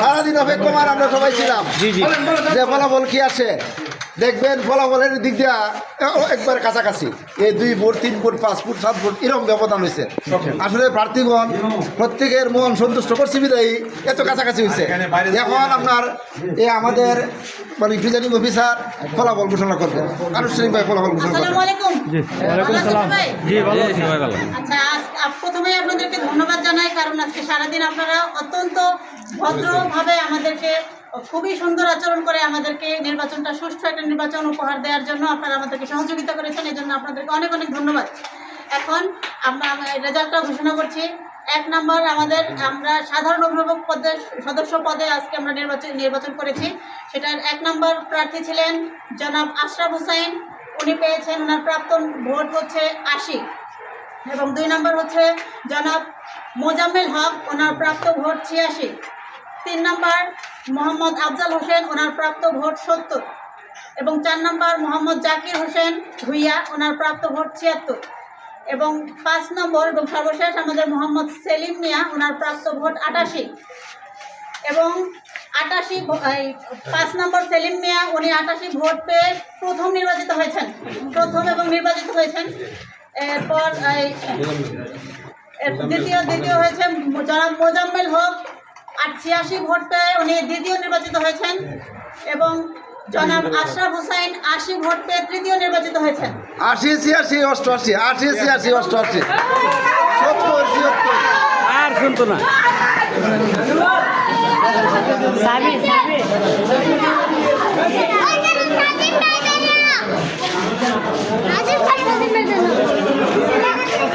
সারাদিন অপেক্ষমান আমরা সবাই ছিলাম যে ফলাফল কি আসে। দেখবেন ফলাফলের দিক দিয়া একবার কাছাকাছি, এই 2 ফুট 3 ফুট 5 ফুট 7 ফুট এরকম ব্যবধান হয়েছে। আসলে প্রার্থীগণ প্রত্যেকের মন সন্তুষ্ট করছে বিদায়ী এত কাছাকাছি হয়েছে। এখন আপনার আমাদের মানে প্রিজাইডিং অফিসার ফলাফল ঘোষণা করবেন, আনুষ্ঠানিকভাবে ফলাফল ঘোষণা করবেন। আচ্ছা, প্রথমে আপনাদেরকে ধন্যবাদ জানাই, কারণ আজকে সারাদিন আপনারা অত্যন্ত ভদ্রভাবে আমাদেরকে খুবই সুন্দর আচরণ করে আমাদেরকে নির্বাচনটা সুষ্ঠু একটা নির্বাচন উপহার দেওয়ার জন্য আপনারা আমাদেরকে সহযোগিতা করেছেন। এই জন্য আপনাদেরকে অনেক অনেক ধন্যবাদ। এখন আমরা রেজাল্টটা ঘোষণা করছি। 1 নম্বর আমরা সাধারণ অভিভাবক পদে সদস্য পদে আজকে আমরা নির্বাচন করেছি। সেটার 1 নম্বর প্রার্থী ছিলেন জনাব আশরাফ হোসাইন, উনি পেয়েছেন, ওনার প্রাপ্ত ভোট হচ্ছে 80। এবং 2 নম্বর হচ্ছে জনাব মোজাম্মেল হক, ওনার প্রাপ্ত ভোট 86। 3 নম্বর মোহাম্মদ আফজাল হোসেন, ওনার প্রাপ্ত ভোট 70। এবং 4 নম্বর মোহাম্মদ জাকির হোসেন ভুইয়া, ওনার প্রাপ্ত ভোট 76। এবং 5 নম্বর এবং সর্বশেষ আমাদের মোহাম্মদ সেলিম মিয়া, ওনার প্রাপ্ত ভোট 88। এবং 5 নম্বর সেলিম মিয়া, উনি 88 ভোট পেয়ে প্রথম নির্বাচিত হয়েছেন। এরপর দ্বিতীয় হয়েছে জনাব মোজাম্মেল হক, 86 ভোট পেয়ে উনি দ্বিতীয় নির্বাচিত হয়েছেন। এবং জনাব আশরাফ হোসাইন 80 ভোট পেয়ে তৃতীয় নির্বাচিত হয়েছেন। 80 86 88 80 86 88 70 76 আর শুনতো না।